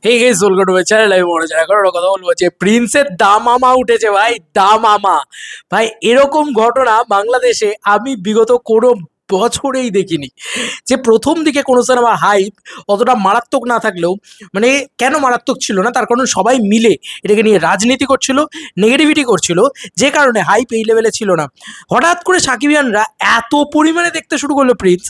এই guys welcome to my channel. আমি মনে হচ্ছে এখন একটা কথা বলবো যে প্রিন্সের দামামা উঠেছে ভাই, দামামা। ভাই এরকম ঘটনা বাংলাদেশে আমি বিগত কোনো বছরেই দেখিনি। যে প্রথম দিকে কোনো সিনেমা হাইপ অতটা মারাত্মক না থাকলেও, মানে কেন মারাত্মক ছিল না তার কারণ সবাই মিলে এটাকে নিয়ে রাজনীতি করছিল, নেগেটিভিটি করছিল, যে কারণে হাইপ এই লেভেলে ছিল না। হঠাৎ করে সাকিবিয়ানরা এত পরিমাণে দেখতে শুরু করলো প্রিন্স,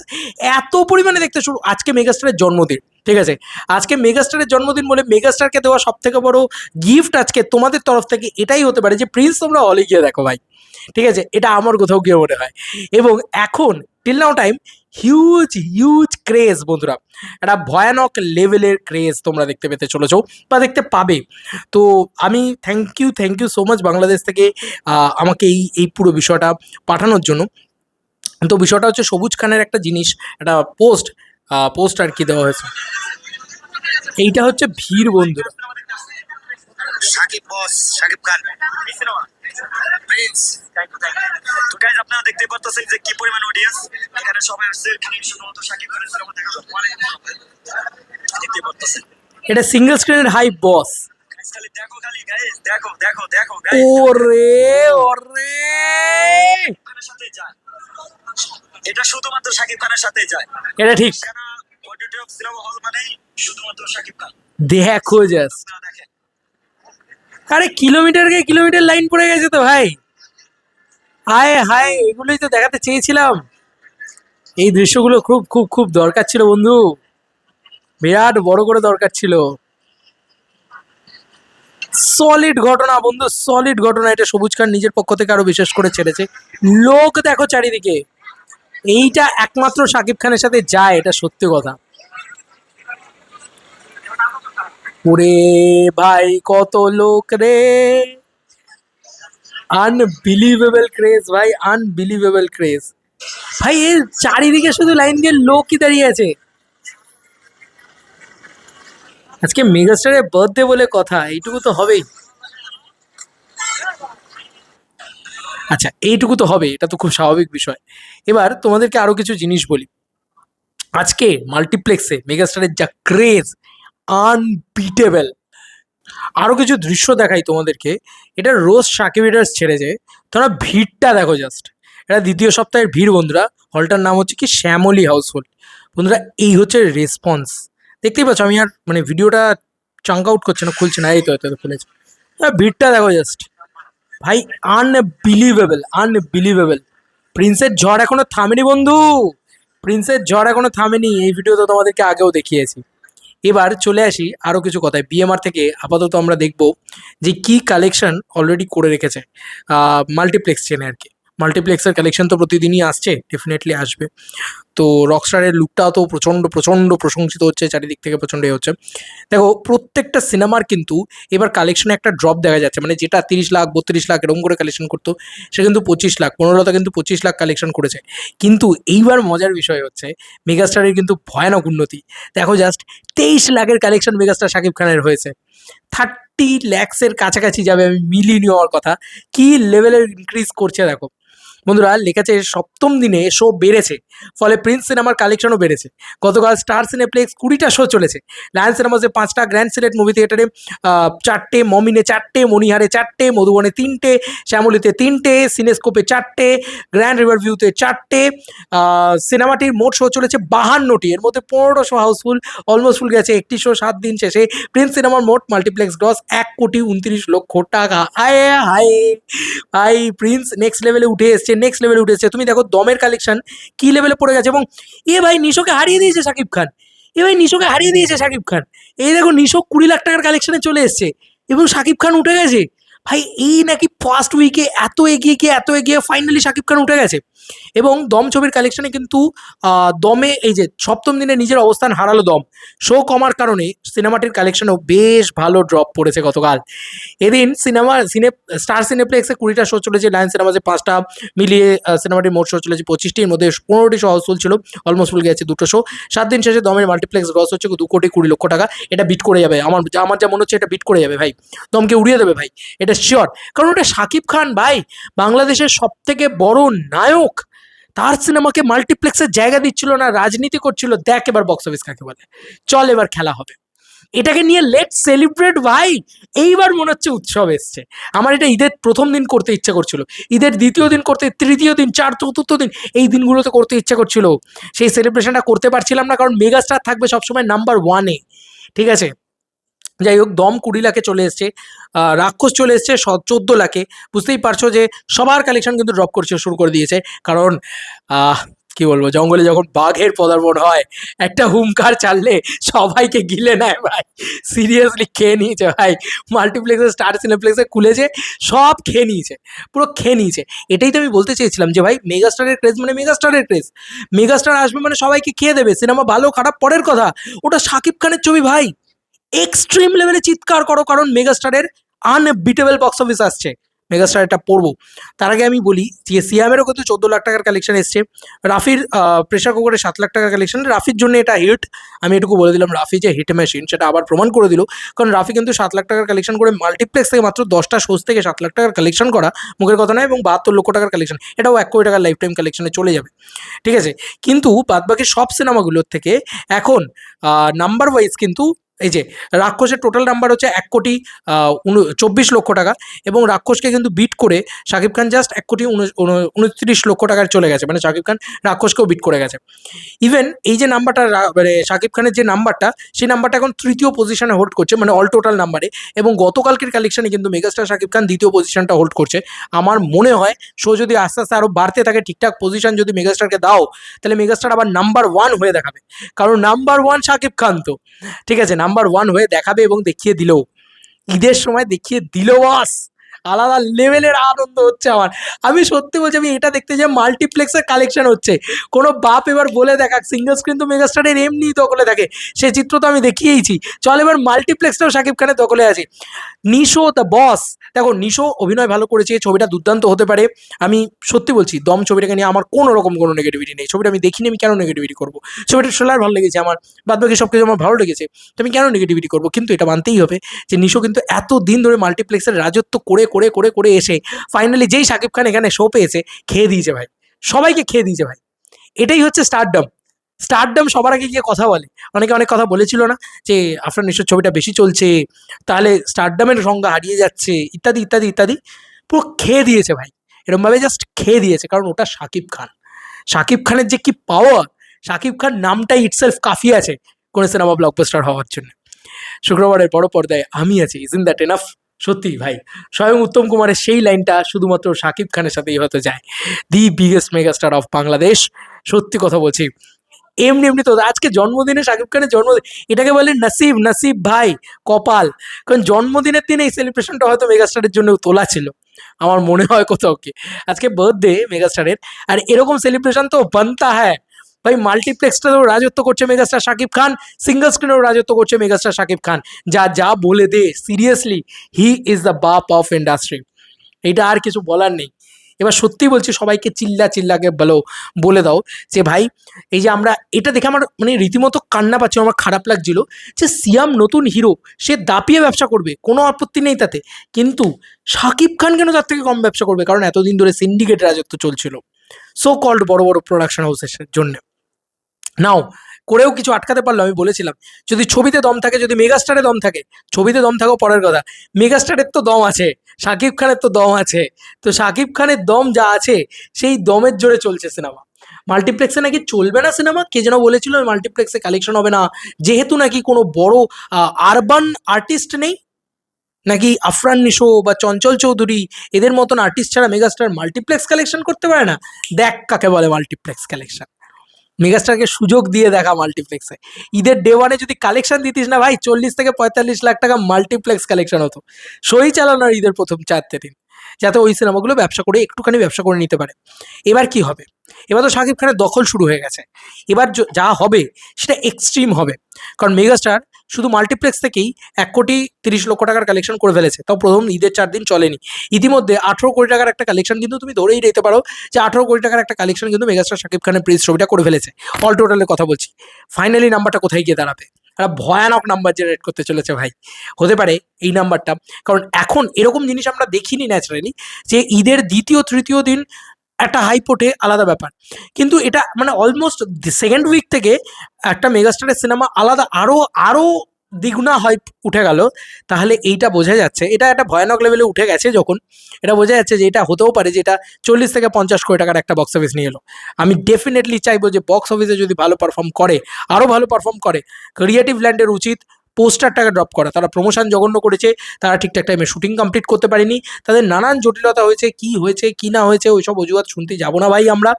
এত পরিমাণে দেখতে শুরু। আজকে মেগাস্টারের জন্মদিন, ঠিক আছে, আজকে মেগাস্টারের জন্মদিন বলে মেগাস্টারকে দেওয়া সব থেকে বড় গিফট আজকে তোমাদের তরফ থেকে এটাই হতে পারে যে প্রিন্স তোমরা হলে গিয়ে দেখো ভাই। ঠিক আছে, এটা আমার কোথাও গিয়ে মনে হয়। এবং এখন till now time huge huge craze বন্ধুরা, একটা ভয়ানক লেভেলের ক্রেজ তোমরা দেখতে পেতে চলেছো বা দেখতে পাবে। তো আমি thank you so much Bangladesh থেকে আমাকে এই এই পুরো বিষয়টা পাঠানোর জন্য। তো বিষয়টা হচ্ছে সবুজ খানের একটা জিনিস, একটা পোস্ট আর কি দেওয়া হয়েছে। এইটা হচ্ছে ভিড় বন্ধুরা। সাকিব বস, সাকিব খান, প্রিন্স। তো গাইজ আপনারা দেখতে পাচ্ছেন যে কি পরিমাণ অডিয়েন্স এখানে সবাই আসছে শুধুমাত্র সাকিব খানের সিনেমা দেখার জন্য। দেখতে পাচ্ছেন এটা সিঙ্গেল স্ক্রিনের হাই বস। খালি দেখো, খালি গাইজ দেখো দেখো দেখো গাইজ ওরে ওরে, খানের সাথে যায়, এটা শুধুমাত্র সাকিব খানের সাথে যায়। এটা ঠিক। অডিও সিনেমা হল মানেই শুধুমাত্র সাকিব খান। দেখো জাস্ট, আপনারা দেখেন আরে কিলোমিটারকে কিলোমিটার লাইন পড়ে গেছে তো ভাই। হায় হায়, এগুলোই তো দেখাতে চেয়েছিলাম। এই দৃশ্যগুলো খুব খুব খুব দরকার ছিল বন্ধু, বিরাট বড় করে দরকার ছিল। সলিড ঘটনা বন্ধু, সলিড ঘটনা। এটা সবুজ খান নিজের পক্ষ থেকে আরো বিশেষ করে ছেড়েছে। লোক দেখো চারিদিকে, এইটা একমাত্র শাকিব খানের সাথে যায়, এটা সত্যি কথা। ওরে ভাই কত লোক রে, আনবিলিভেবল ক্রেজ ভাই, আনবিলিভেবল ক্রেজ। ভাই এর চারিদিকে শুধু লাইন দিয়ে লোকই দাঁড়িয়ে আছে। আজকে মেগাস্টারের বার্থডে বলে কথা, এইটুকু তো হবেই। আচ্ছা এইটুকু তো হবে, এটা তো খুব স্বাভাবিক বিষয়। এবার তোমাদেরকে আরো কিছু জিনিস বলি। আজকে মাল্টিপ্লেক্সে মেগাস্টারের যা ক্রেজ, আনবিটেবল। আরো কিছু দৃশ্য দেখাই তোমাদেরকে। এটা রোজ সাকিব হিটার্স ছেড়েছে, তোমরা ভিড়টা দেখো জাস্ট। এটা দ্বিতীয় সপ্তাহের ভিড় বন্ধুরা। হলটার নাম হচ্ছে কি শ্যামলী হাউসফুল। বন্ধুরা এই হচ্ছে রেসপন্স, দেখতেই পাচ্ছ। আমি আর মানে ভিডিওটা চাঙ্ক আউট করছে না, খুলছে না, এই তো হয়তো খুলেছে। ভিড়টা দেখো জাস্ট ভাই, আনবিলিভেবল আনবিলিভেবল। প্রিন্সের ঝড় এখনো থামেনি বন্ধু, প্রিন্সের ঝড় এখনো থামেনি। এই ভিডিও তো তোমাদেরকে আগেও দেখিয়েছি। এবার চলে আসি আরও কিছু কথায়। বিএমআর থেকে আপাতত আমরা দেখব যে কি কালেকশন অলরেডি করে রেখেছে মাল্টিপ্লেক্স চেনে আর কি। মাল্টিপ্লেক্সের কালেকশন তো প্রতিদিনই আসছে, ডেফিনেটলি আসবে। তো রকস্টারের লুকটাও তো প্রচণ্ড প্রচণ্ড প্রশংসিত হচ্ছে, চারিদিক থেকে প্রচণ্ড হচ্ছে। দেখো প্রত্যেকটা সিনেমার কিন্তু এবার কালেকশনে একটা ড্রপ দেখা যাচ্ছে, মানে যেটা 30 লাখ 32 লাখ এরকম করে কালেকশন করতো, সে কিন্তু 25 লাখ, 15লতা কিন্তু 25 লাখ কালেকশন করেছে। কিন্তু এইবার মজার বিষয় হচ্ছে মেগাস্টারের কিন্তু ভয়ানক উন্নতি। দেখো জাস্ট 23 লাখের কালেকশন মেগাস্টার শাকিব খানের হয়েছে, 30 ল্যাক্সের কাছাকাছি যাবে, আমি মিলিয়ে নেওয়ার কথা। কি লেভেলের ইনক্রিজ করছে দেখো বন্ধুরা। লেখাছে সপ্তম দিনে শো বেড়েছে, ফলে প্রিন্স সিনেমার কালেকশনও বেড়েছে। গতকাল স্টার সিনেপ্লেক্স 20টা শো চলেছে। লায়ন সিনেমাসে 5টা, গ্র্যান্ড সিলেট মুভি থিয়েটারে 4টে, মমিনে 4টে, মণিহারে 4টে, মধুবনে 3টে, শ্যামলীতে 3টে, সিনেস্কোপে 4টে, গ্র্যান্ড রিভার ভিউতে 4টে। সিনেমাটির মোট শো চলেছে 52টি, এর মধ্যে 15টা শো হাউসফুল, অলমোস্ট ফুল গেছে 1টি শো 7 দিন শেষে। প্রিন্স সিনেমার মোট মাল্টিপ্লেক্স গ্রস 1,29,00,000 টাকা। আয় হায় ভাই, প্রিন্স নেক্সট লেভেলে উঠে এসছে, নেক্সট লেভেলে উঠে এসছে। তুমি দেখো দমের কালেকশন কি লেভেলে পড়ে গেছে। এবং এ ভাই নিশোকে হারিয়ে দিয়েছে শাকিব খান, এ ভাই নিশোকে হারিয়ে দিয়েছে শাকিব খান। এই দেখো নিশো 20 লাখ টাকার কালেকশনে চলে এসছে এবং শাকিব খান উঠে গেছে। ভাই এই নাকি ফার্স্ট উইকে এত এগিয়ে গিয়ে এত এগিয়ে ফাইনালি শাকিব খান উঠে গেছে। এবং দম ছবির কালেকশনে কিন্তু দমে এই যে সপ্তম দিনে নিজের অবস্থান হারালো দম। শো কমার কারণে সিনেমাটির কালেকশনও বেশ ভালো ড্রপ পড়েছে গতকাল। এদিন স্টার সিনেপ্লেক্সে 20টা শো চলেছে, লায়ন সিনেমাসে 5টা, মিলিয়ে সিনেমাটির মোট শো চলেছে 25টির মধ্যে 15টি শো হাউসফুল ছিল, অলমোস্ট ফুল গেছে 2টো শো। 7 দিন শেষে দমের মাল্টিপ্লেক্স গ্রস হচ্ছে 2,20,00,000 টাকা। এটা বিট করে যাবে, আমার যা মনে হচ্ছে এটা বিট করে যাবে ভাই, দমকে উড়িয়ে দেবে ভাই, এটা শিওর। কারণ ওটা শাকিব খান ভাই, বাংলাদেশের সব থেকে বড় নায়ক, তার সিনেমাকে মাল্টিপ্লেক্সের জায়গা দিচ্ছিল না, রাজনীতি করছিল। দেখ এবার বক্স অফিস কাকে বলে, চল এবার খেলা হবে। এটাকে নিয়ে লেট সেলিব্রেট ভাই। এইবার মনে হচ্ছে উৎসব এসছে। আমার এটা ঈদের প্রথম দিন করতে ইচ্ছা করছিল, ঈদের দ্বিতীয় দিন করতে, তৃতীয় দিন, চতুর্থ দিন, এই দিনগুলোতে করতে ইচ্ছা করছিল। সেই সেলিব্রেশনটা করতে পারছিলাম না, কারণ মেগাস্টার থাকবে সবসময় নাম্বার ওয়ানে। ঠিক আছে, যাই হোক, দম 20 লাখে চলে এসছে, রাক্ষস চলে এসছে 14 লাখে। বুঝতেই পারছো যে সবার কালেকশন কিন্তু ড্রপ করছে শুরু করে দিয়েছে, কারণ কি বলবো, জঙ্গলে যখন বাঘের পদার্পণ হয়, একটা হুমকার চাললে সবাইকে গিলে নেয় ভাই। সিরিয়াসলি খেয়ে নিয়েছে ভাই, মাল্টিপ্লেক্সে, স্টার সিনেপ্লেক্সে খুলেছে, সব খেয়ে নিয়েছে, পুরো খেয়ে নিয়েছে। এটাই তো আমি বলতে চেয়েছিলাম যে ভাই, মেগাস্টারের ক্রেজ মানে মেগাস্টারের ক্রেজ। মেগাস্টার আসবে মানে সবাইকে খেয়ে দেবে, সিনেমা ভালো খারাপ পরের কথা, ওটা শাকিব খানের ছবি ভাই। এক্সট্রিম লেভেলে চিৎকার করো, কারণ মেগাস্টারের আনবিটেবল বক্স অফিস আসছে। মেগাস্টার এটা পড়বো, তার আগে আমি বলি যে সিয়ামেরও কিন্তু 14 লাখ টাকার কালেকশন এসছে, রাফির প্রেশার কুকারে 7 লাখ টাকার কালেকশন। রাফির জন্য এটা হিট, আমি এটুকু বলে দিলাম, রাফি যে হিট মেশিন সেটা আবার প্রমাণ করে দিল, কারণ রাফি কিন্তু 7 লাখ টাকার কালেকশন করে মাল্টিপ্লেক্স থেকে মাত্র 10টা শোজ থেকে 7 লাখ টাকার কালেকশন করা মুখের কথা নয়, এবং 72 লক্ষ টাকার কালেকশন, এটাও 1 কোটি টাকার লাইফ টাইম কালেকশনে চলে যাবে। ঠিক আছে, কিন্তু বাদবাকি সব সিনেমাগুলোর থেকে এখন নাম্বার ওয়াইজ কিন্তু এই যে রাক্ষসের টোটাল নাম্বার হচ্ছে 1,24,00,000 টাকা, এবং রাক্ষসকে কিন্তু বিট করে শাকিব খান জাস্ট 1,29,00,000 টাকায় চলে গেছে, মানে শাকিব খান রাক্ষসকেও বিট করে গেছে। ইভেন এই যে নাম্বারটা, মানে শাকিব খানের যে নাম্বারটা, সেই নাম্বারটা এখন তৃতীয় পজিশনে হোল্ড করছে, মানে অল টোটাল নাম্বারে, এবং গতকালকের কালেকশনে কিন্তু মেগাস্টার শাকিব খান দ্বিতীয় পজিশনটা হোল্ড করছে। আমার মনে হয় শো যদি আস্তে আস্তে আরও বাড়তে থাকে, ঠিকঠাক পজিশন যদি মেগাস্টারকে দাও, তাহলে মেগাস্টার আবার নাম্বার ওয়ান হয়ে দেখাবে, কারণ নাম্বার ওয়ান শাকিব খান তো। ঠিক আছে, নাম্বার ওয়ান হয়ে দেখাবে, এবং দেখিয়ে দিল, ঈদের সময় দেখিয়ে দিল বস। আলাদা লেভেলের আনন্দ হচ্ছে আমার। আমি সত্যি বলছি, আমি এটা দেখতে যে মাল্টিপ্লেক্সের কালেকশন হচ্ছে, কোনো বাপ এবার বলে দেখাক, সিঙ্গল স্ক্রিন তো মেগাস্টারের এমনিই দখলে থাকে, সে চিত্র তো আমি দেখিয়েইছি, চল এবার মাল্টিপ্লেক্সটাও শাকিব খানের দখলে আছে। নিশো দ্য বস, দেখো নিশো অভিনয় ভালো করেছে, ছবিটা দুর্দান্ত হতে পারে। আমি সত্যি বলছি, দম ছবিটাকে নিয়ে আমার কোনো রকম কোনো নেগেটিভিটি নেই, ছবিটা আমি দেখিনি, আমি কেন নেগেটিভিটি করবো? ছবিটা ট্রেলার ভালো লেগেছে আমার, বাদ বাকি সব কিছু আমার ভালো লেগেছে, তো আমি কেন নেগেটিভিটি করবো? কিন্তু এটা মানতেই হবে যে নিশো কিন্তু এত দিন ধরে মাল্টিপ্লেক্সের রাজত্ব করে করে করে করে এসে ফাইনালি যেই শাকিব খান এখানে শো পেয়েছে, খেয়ে দিয়েছে ভাই, সবাইকে খেয়ে দিয়েছে ভাই। এটাই হচ্ছে স্টারডম। স্টারডম সবার আগে গিয়ে কথা বলে। অনেকে অনেক কথা বলেছিল না যে আফরান নিশোর ছবিটা বেশি চলছে, তাহলে স্টারডমের সংজ্ঞা হারিয়ে যাচ্ছে, ইত্যাদি ইত্যাদি ইত্যাদি, পুরো খেয়ে দিয়েছে ভাই, এরকমভাবে জাস্ট খেয়ে দিয়েছে, কারণ ওটা শাকিব খান। শাকিব খানের যে কি পাওয়ার, শাকিব খান নামটাই ইটসেলফ কাফি আছে কোনো সিনেমা ব্লকবাস্টার হওয়ার জন্য। শুক্রবারের বড় পর্দায় আমি আছি, ইজন্ট দ্যাট এনাফ? সত্যি ভাই, স্বয়ং উত্তম কুমারের সেই লাইনটা শুধুমাত্র শাকিব খানের সাথেই হতে যায়, দি বিগেস্ট মেগাস্টার অফ বাংলাদেশ। সত্যি কথা বলছি, এমনি এমনি তো আজকে জন্মদিনে শাকিব খানের জন্মদিন, এটাকে বলে নসিব, নসিব ভাই, কপাল। কারণ জন্মদিনের দিনে এই সেলিব্রেশনটা হয়তো মেগাস্টারের জন্য তোলা ছিল, আমার মনে হয় কোথাও কি। আজকে বার্থডে মেগাস্টারের, আর এরকম সেলিব্রেশন তো বানতা হ্যায় ভাই। মাল্টিপ্লেক্সটাতেও রাজত্ব করছে মেগাস্টার শাকিব খান, সিঙ্গল স্ক্রিনেও রাজত্ব করছে মেগাস্টার শাকিব খান। যা যা বলে দে, সিরিয়াসলি হি ইজ দ্য বাপ অফ ইন্ডাস্ট্রি, এটা আর কিছু বলার নেই। এবার সত্যি বলছি, সবাইকে চিল্লাকে বলে দাও যে ভাই, এই যে আমরা এটা দেখে আমার মানে রীতিমতো কান্না পাচ্ছিল, আমার খারাপ লাগছিল যে সিয়াম নতুন হিরো, সে দাপিয়ে ব্যবসা করবে, কোনো আপত্তি নেই তাতে, কিন্তু শাকিব খান কেন তার থেকে কম ব্যবসা করবে? কারণ এতদিন ধরে সিন্ডিকেট রাজত্ব চলছিল সো কল্ড বড় বড় প্রোডাকশন হাউসের জন্য। নাও করেও কিছু আটকাতে পারলো। আমি বলেছিলাম যদি ছবিতে দম থাকে, যদি মেগাস্টারে দম থাকে, ছবিতে দম থাকো পরের কথা, মেগাস্টারের তো দম আছে, শাকিব খানের তো দম আছে, তো শাকিব খানের দম যা আছে সেই দমের জোরে চলছে সিনেমা। মাল্টিপ্লেক্সে নাকি চলবে না সিনেমা, কে যেন বলেছিল মাল্টিপ্লেক্সে কালেকশন হবে না, যেহেতু নাকি কোনো বড় আরবান আর্টিস্ট নেই, নাকি আফরান নিশো বা চঞ্চল চৌধুরী এদের মতন আর্টিস্ট ছাড়া মেগাস্টার মাল্টিপ্লেক্স কালেকশন করতে পারে না। দেখ কাকে বলে মাল্টিপ্লেক্স কালেকশন, মেগাস্টারকে সুযোগ দিয়ে দেখা মাল্টিপ্লেক্সে। ঈদের ডে ওয়ানে যদি কালেকশন দিতিস না ভাই, 40 থেকে 45 লাখ টাকা মাল্টিপ্লেক্স কালেকশন হতো, সই চালানোর ঈদের প্রথম 4 দিন, যাতে ওই সিনেমাগুলো ব্যবসা করে একটুখানি ব্যবসা করে নিতে পারে। এবার কি হবে? এবার তো শাকিব খানের দখল শুরু হয়ে গেছে, এবার যা হবে সেটা এক্সট্রিম হবে, কারণ মেগাস্টার শুধু মাল্টিপ্লেক্স থেকেই 1,30,00,000 টাকার কালেকশন করে ফেলেছে, তাও প্রথম ঈদের 4 দিন চলেনি। ইতিমধ্যে 18 কোটি টাকার একটা কালেকশন কিন্তু তুমি ধরেই নিতে পারো যে 18 কোটি টাকার একটা কালেকশন কিন্তু মেগাস্টার শাকিব খানের প্রিন্স ছবিটা করে ফেলেছে, অল টোটালের কথা বলছি। ফাইনালি নাম্বারটা কোথায় গিয়ে দাঁড়াবে? একটা ভয়ানক নাম্বার জেনারেট করতে চলেছে ভাই, হতে পারে এই নাম্বারটা, কারণ এখন এরকম জিনিস আমরা দেখিনি ন্যাচারালি, যে ঈদের দ্বিতীয় তৃতীয় দিন একটা হাইপ ওঠে, আলাদা ব্যাপার, কিন্তু এটা মানে অলমোস্ট সেকেন্ড উইক থেকে একটা মেগাস্টারের সিনেমা আলাদা, আরও আরও দ্বিগুণা হাইপ উঠে গেল, তাহলে এইটা বোঝা যাচ্ছে, এটা একটা ভয়ানক লেভেলে উঠে গেছে যখন, এটা বোঝা যাচ্ছে যে এটা হতেও পারে যে এটা 40 থেকে 50 কোটি টাকার একটা বক্স অফিস নিয়ে এলো। আমি ডেফিনেটলি চাইবো যে বক্স অফিসে যদি ভালো পারফর্ম করে, আরও ভালো পারফর্ম করে, ক্রিয়েটিভ ল্যান্ডের উচিত পোস্টারটাকে ড্রপ করা। তারা প্রমোশন জঘন্য করেছে, তারা ঠিকঠাক টাইমে শুটিং কমপ্লিট করতে পারেনি, তাদের নানান জটিলতা হয়েছে, কি না হয়েছে ওইসব অজুহাত শুনতে যাবো না ভাই আমরা।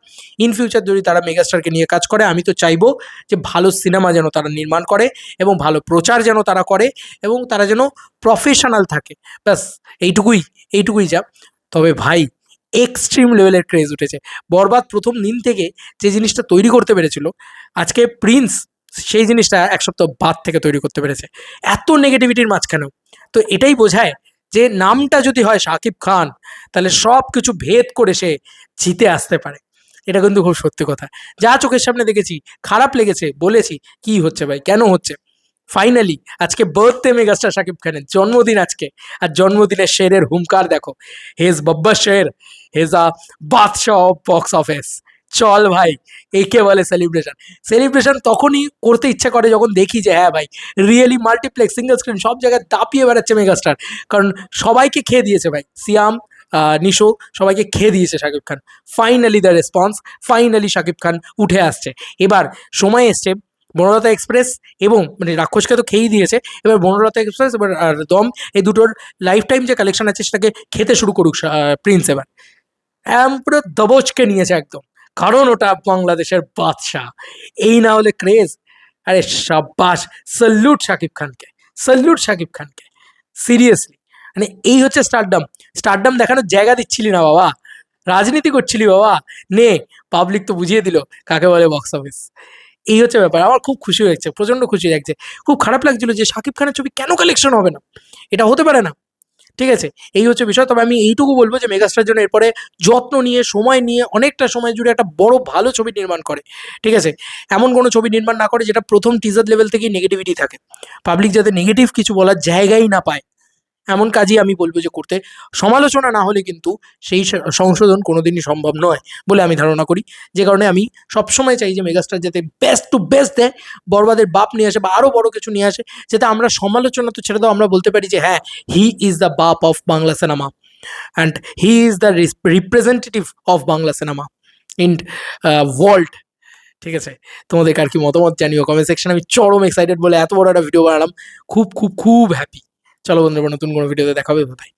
ইন ফিউচার যদি তারা মেগাস্টারকে নিয়ে কাজ করে, আমি তো চাইবো যে ভালো সিনেমা যেন তারা নির্মাণ করে এবং ভালো প্রচার যেন তারা করে এবং তারা যেন প্রফেশনাল থাকে, ব্যাস এইটুকুই যা। তবে ভাই এক্সট্রিম লেভেলের ক্রেজ উঠেছে। বরবাদ প্রথম দিন থেকে যে জিনিসটা তৈরি করতে পেরেছিল, আজকে প্রিন্স সেই জিনিসটা এক সপ্তাহ বাদ থেকে তৈরি করতে পেরেছে, এত নেগেটিভিটির মাঝখানেও। তো এটাই বোঝায় যে নামটা যদি হয় শাকিব খান, তাহলে সব কিছু ভেদ করে সে জিতে আসতে পারে। এটা কিন্তু খুব সত্যি কথা। যা চোখের সামনে দেখেছি, খারাপ লেগেছে, বলেছি কি হচ্ছে ভাই, কেন হচ্ছে। ফাইনালি আজকে বার্থডে মেগাস্টার শাকিব খানের জন্মদিন আজকে, আর জন্মদিনের শেরের হুঙ্কার দেখো, হেজ বাব্বা শের, হেজ আ বাদশাহ অফ বক্স অফিস। চল ভাই, একে বলে সেলিব্রেশন। সেলিব্রেশন তখনই করতে ইচ্ছা করে যখন দেখি যে হ্যাঁ ভাই, রিয়েলি মাল্টিপ্লেক্স, সিঙ্গেল স্ক্রিন সব জায়গায় দাপিয়ে বেড়াচ্ছে মেগাস্টার। কারণ সবাইকে খেয়ে দিয়েছে ভাই, সিয়াম, নিশো, সবাইকে খেয়ে দিয়েছে Shakib Khan. Finally the response, finally Shakib Khan উঠে আসছে। এবার সময় এসছে বনলতা এক্সপ্রেস এবং মানে রাক্ষসকে তো খেয়েই দিয়েছে, এবার বনলতা এক্সপ্রেস এবার আর দম, এই দুটোর লাইফ টাইম যে কালেকশন আছে সেটাকে খেতে শুরু করুক প্রিন্স। এবার পুরো দবোচকে নিয়েছে একদম, কারণ ওটা বাংলাদেশের বাদশাহ। এই না হলে ক্রেজ। আরে সাব্বাস, স্যালুট শাকিব খানকে, স্যালুট শাকিব খানকে, সিরিয়াসলি। মানে এই হচ্ছে স্টারডাম। স্টারডাম দেখানোর জায়গা দিচ্ছিলি না বাবা, রাজনীতি করছিলি বাবা, নে। পাবলিক তো বুঝিয়ে দিল কাকে বলে বক্স অফিস। এই হচ্ছে ব্যাপার। আমার খুব খুশি হয়েছে, প্রচন্ড খুশি লাগছে। খুব খারাপ লাগছিল যে শাকিব খানের ছবি কেন কালেকশন হবে না, এটা হতে পারে না। ঠিক আছে, এই হচ্ছে বিষয়। তবে আমি এইটুকু বলবো যে মেগাস্টার জন্য এরপরে যত্ন নিয়ে, সময় নিয়ে, অনেকটা সময় জুড়ে একটা বড় ভালো ছবি নির্মাণ করে। ঠিক আছে, এমন কোনো ছবি নির্মাণ না করে যেটা প্রথম টিজার লেভেল থেকেই নেগেটিভিটি থাকে, পাবলিক যাতে নেগেটিভ কিছু বলার জায়গাই না পায়, এমন কাজই আমি বলবো যে করতে। সমালোচনা না হলে কিন্তু সেই সংশোধন কোনোদিনই সম্ভব নয় বলে আমি ধারণা করি। যে কারণে আমি সবসময় চাই যে মেগাস্টার যাতে বেস্ট টু বেস্ট দেয়, বরবাদের বাপ নিয়ে আসে বা আরও বড় কিছু নিয়ে আসে, যাতে আমরা সমালোচনা তো ছেড়ে দাও, আমরা বলতে পারি যে হ্যাঁ, হি ইজ দ্য বাপ of Bangla cinema and he is the representative of Bangla cinema in world. ঠিক আছে, তোমাদের আর কি মতামত জানিও কমেন্ট সেকশন। আমি চরম এক্সাইটেড বলে এত বড় একটা ভিডিও বানালাম, খুব খুব খুব হ্যাপি। চলো বন্ধুরা, নতুন কোনো ভিডিওতে দেখা হবে, ভাই।